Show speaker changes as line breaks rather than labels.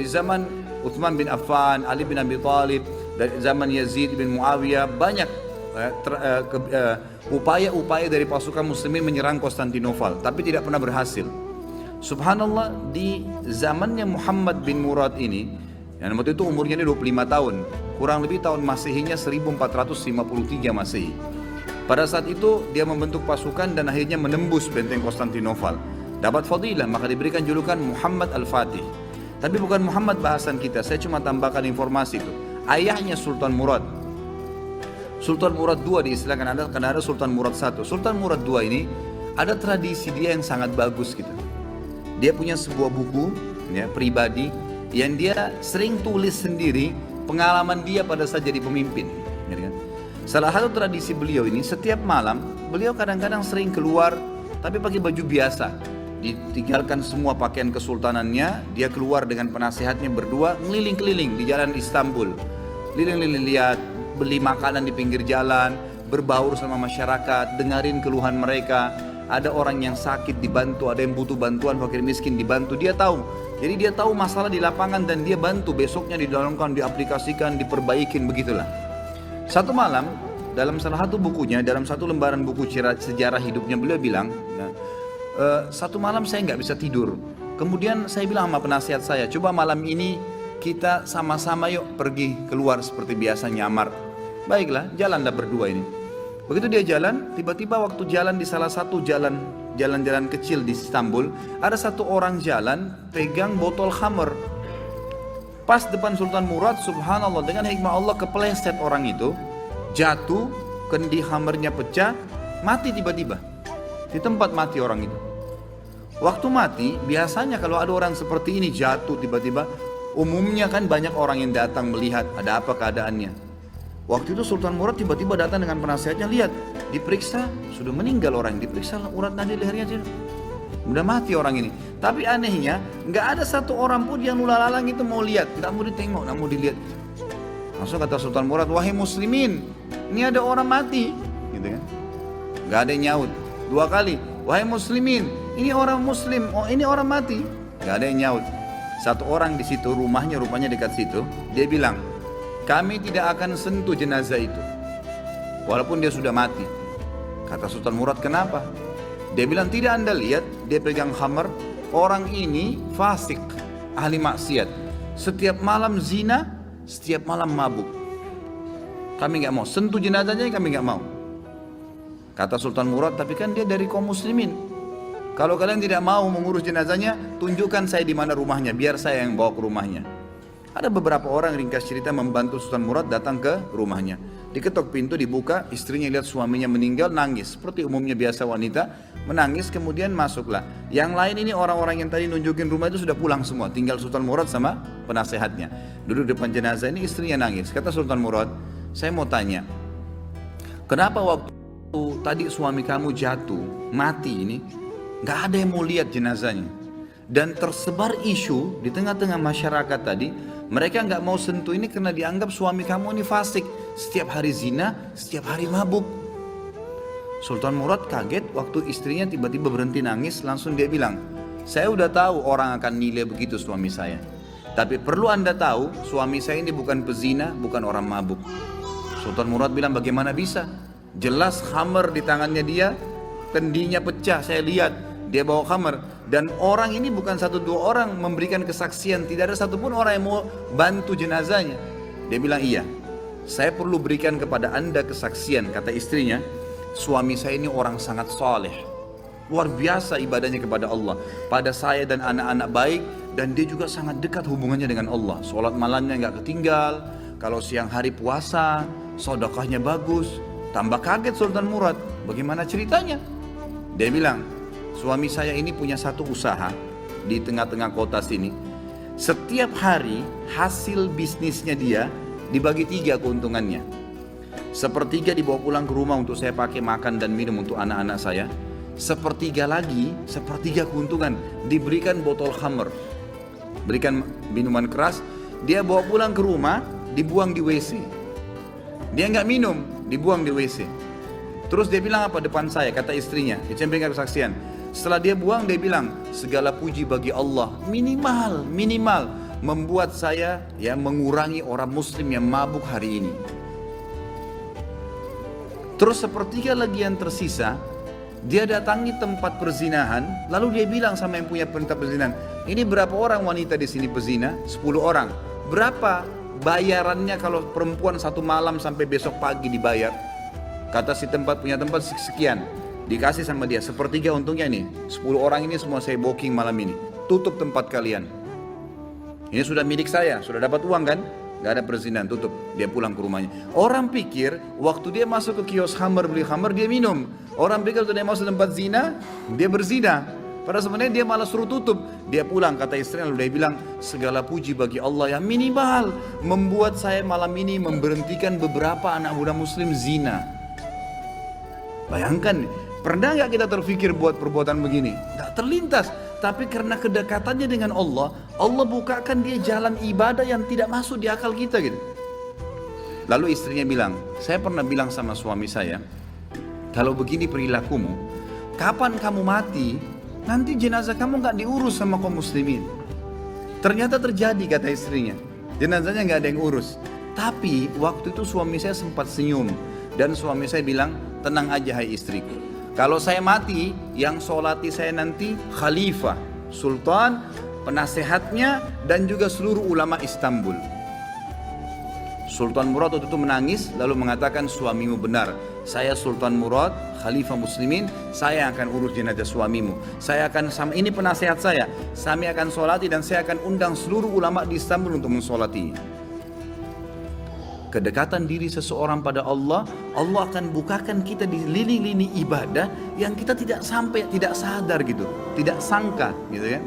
Di zaman Uthman bin Affan, Ali bin Abi Thalib, dari zaman Yazid bin Muawiyah banyak upaya-upaya dari pasukan muslimin menyerang Konstantinopel, tapi tidak pernah berhasil. Subhanallah, di zamannya Muhammad bin Murad ini, yang waktu itu umurnya ini 25 tahun, kurang lebih tahun Masehinya 1453 Masehi. Pada saat itu dia membentuk pasukan dan akhirnya menembus benteng Konstantinopel. Dapat fadilah, maka diberikan julukan Muhammad Al-Fatih. Tapi bukan Muhammad bahasan kita, saya cuma tambahkan informasi itu. Ayahnya Sultan Murad. Sultan Murad II diistilahkan, karena ada Sultan Murad I. Sultan Murad II ini ada tradisi dia yang sangat bagus gitu. Dia punya sebuah buku ya, pribadi yang dia sering tulis sendiri pengalaman dia pada saat jadi pemimpin. Ya kan? Salah satu tradisi beliau ini, setiap malam beliau kadang-kadang sering keluar tapi pakai baju biasa. Ditinggalkan semua pakaian kesultanannya, dia keluar dengan penasehatnya berdua ngeliling-keliling di jalan Istanbul. Keliling-keliling lihat, beli makanan di pinggir jalan, berbaur sama masyarakat, dengerin keluhan mereka. Ada orang yang sakit dibantu, ada yang butuh bantuan, fakir miskin dibantu, dia tahu. Jadi dia tahu masalah di lapangan dan dia bantu, besoknya didalamkan, diaplikasikan, diperbaikin, begitulah. Satu malam, dalam salah satu bukunya, dalam satu lembaran buku sejarah hidupnya, beliau bilang, satu malam saya nggak bisa tidur. Kemudian saya bilang sama penasihat saya, coba malam ini kita sama-sama yuk pergi keluar seperti biasa nyamar. Baiklah, jalanlah berdua ini. Begitu dia jalan, tiba-tiba waktu jalan di salah satu jalan-jalan kecil di Istanbul, ada satu orang jalan pegang botol khamr. Pas depan Sultan Murad, subhanallah, dengan hikmah Allah kepleset orang itu, jatuh, kendi khamrnya pecah, mati tiba-tiba. Di tempat mati orang itu. Waktu mati, biasanya kalau ada orang seperti ini jatuh tiba-tiba, umumnya kan banyak orang yang datang melihat ada apa keadaannya. Waktu itu Sultan Murad tiba-tiba datang dengan penasihatnya, lihat, diperiksa, sudah meninggal orang, diperiksa urat nadi lehernya, udah mati orang ini. Tapi anehnya, nggak ada satu orang pun yang lulalang itu mau lihat, nggak mau ditengok, nggak mau dilihat. Langsung kata Sultan Murad, wahai muslimin, ini ada orang mati, gitu kan? Nggak ada yang nyaut. Dua kali, wahai muslimin, ini orang muslim, oh ini orang mati. Gak ada yang nyaut. Satu orang di situ, rumahnya rupanya dekat situ, dia bilang, kami tidak akan sentuh jenazah itu, walaupun dia sudah mati. Kata Sultan Murad, kenapa? Dia bilang, tidak anda lihat, dia pegang khamar, orang ini fasik, ahli maksiat. Setiap malam zina, setiap malam mabuk. Kami gak mau, sentuh jenazahnya kami gak mau. Kata Sultan Murad, tapi kan dia dari kaum muslimin. Kalau kalian tidak mau mengurus jenazahnya, tunjukkan saya di mana rumahnya, biar saya yang bawa ke rumahnya. Ada beberapa orang, ringkas cerita, membantu Sultan Murad datang ke rumahnya. Diketok pintu, dibuka, istrinya lihat suaminya meninggal, nangis. Seperti umumnya biasa wanita, menangis, kemudian masuklah. Yang lain ini orang-orang yang tadi nunjukin rumah itu sudah pulang semua. Tinggal Sultan Murad sama penasehatnya. Duduk depan jenazah ini, istrinya nangis. Kata Sultan Murad, saya mau tanya, kenapa waktu tadi suami kamu jatuh, mati ini, gak ada yang mau lihat jenazahnya. Dan tersebar isu di tengah-tengah masyarakat tadi, mereka gak mau sentuh ini karena dianggap suami kamu ini fasik. Setiap hari zina, setiap hari mabuk. Sultan Murad kaget waktu istrinya tiba-tiba berhenti nangis, langsung dia bilang, saya udah tahu orang akan nilai begitu suami saya. Tapi perlu anda tahu, suami saya ini bukan pezina, bukan orang mabuk. Sultan Murad bilang, bagaimana bisa? Jelas khamar di tangannya dia, kendinya pecah, saya lihat dia bawa khamar. Dan orang ini bukan satu dua orang memberikan kesaksian, tidak ada satupun orang yang mau bantu jenazahnya. Dia bilang, iya, saya perlu berikan kepada anda kesaksian. Kata istrinya, suami saya ini orang sangat saleh, luar biasa ibadahnya kepada Allah, pada saya dan anak-anak baik, dan dia juga sangat dekat hubungannya dengan Allah. Sholat malamnya nggak ketinggal, kalau siang hari puasa, sedekahnya bagus. Tambah kaget Sultan Murad, bagaimana ceritanya? Dia bilang, suami saya ini punya satu usaha di tengah-tengah kota sini. Setiap hari hasil bisnisnya dia dibagi 3 keuntungannya. Sepertiga dibawa pulang ke rumah untuk saya pakai makan dan minum untuk anak-anak saya. Sepertiga lagi, sepertiga keuntungan diberikan botol khamr, berikan minuman keras. Dia bawa pulang ke rumah, dibuang di WC. Dia nggak minum, dibuang di WC. Terus dia bilang apa depan saya, kata istrinya, dia memberikan kesaksian. Setelah dia buang, dia bilang, segala puji bagi Allah, minimal membuat saya ya mengurangi orang muslim yang mabuk hari ini. Terus sepertiga lagi yang tersisa, dia datangi tempat perzinahan, lalu dia bilang sama yang punya perintah perzinahan, ini berapa orang wanita di sini pezina? 10 orang. Berapa bayarannya kalau perempuan satu malam sampai besok pagi dibayar? Kata si tempat punya tempat sekian. Dikasih sama dia, sepertiga untungnya nih. 10 orang ini semua saya booking malam ini. Tutup tempat kalian. Ini sudah milik saya, sudah dapat uang kan? Gak ada perzinahan, tutup. Dia pulang ke rumahnya. Orang pikir waktu dia masuk ke kios khamar, beli khamar, dia minum. Orang pikir waktu dia masuk tempat zina, dia berzina. Padahal sebenarnya dia malah suruh tutup. Dia pulang, kata istrinya, lalu dia bilang, segala puji bagi Allah yang minimal membuat saya malam ini memberhentikan beberapa anak muda muslim zina. Bayangkan, pernah gak kita terfikir buat perbuatan begini? Gak terlintas. Tapi karena kedekatannya dengan Allah, Allah bukakan dia jalan ibadah yang tidak masuk di akal kita gitu. Lalu istrinya bilang, saya pernah bilang sama suami saya, kalau begini perilakumu, kapan kamu mati, nanti jenazah kamu gak diurus sama kaum muslimin. Ternyata terjadi, kata istrinya, jenazahnya gak ada yang urus. Tapi waktu itu suami saya sempat senyum, dan suami saya bilang, tenang aja hai istriku. Kalau saya mati, yang sholati saya nanti khalifah, sultan, penasehatnya, dan juga seluruh ulama Istanbul. Sultan Murad waktu itu menangis, lalu mengatakan, suamimu benar. Saya Sultan Murad, khalifah muslimin, saya akan urus jenazah suamimu. Saya akan, sama ini penasehat saya, kami akan sholati dan saya akan undang seluruh ulama di Istanbul untuk mensolatinya. Kedekatan diri seseorang pada Allah, Allah akan bukakan kita di lini-lini ibadah yang kita tidak sampai, tidak sadar gitu, tidak sangka gitu ya.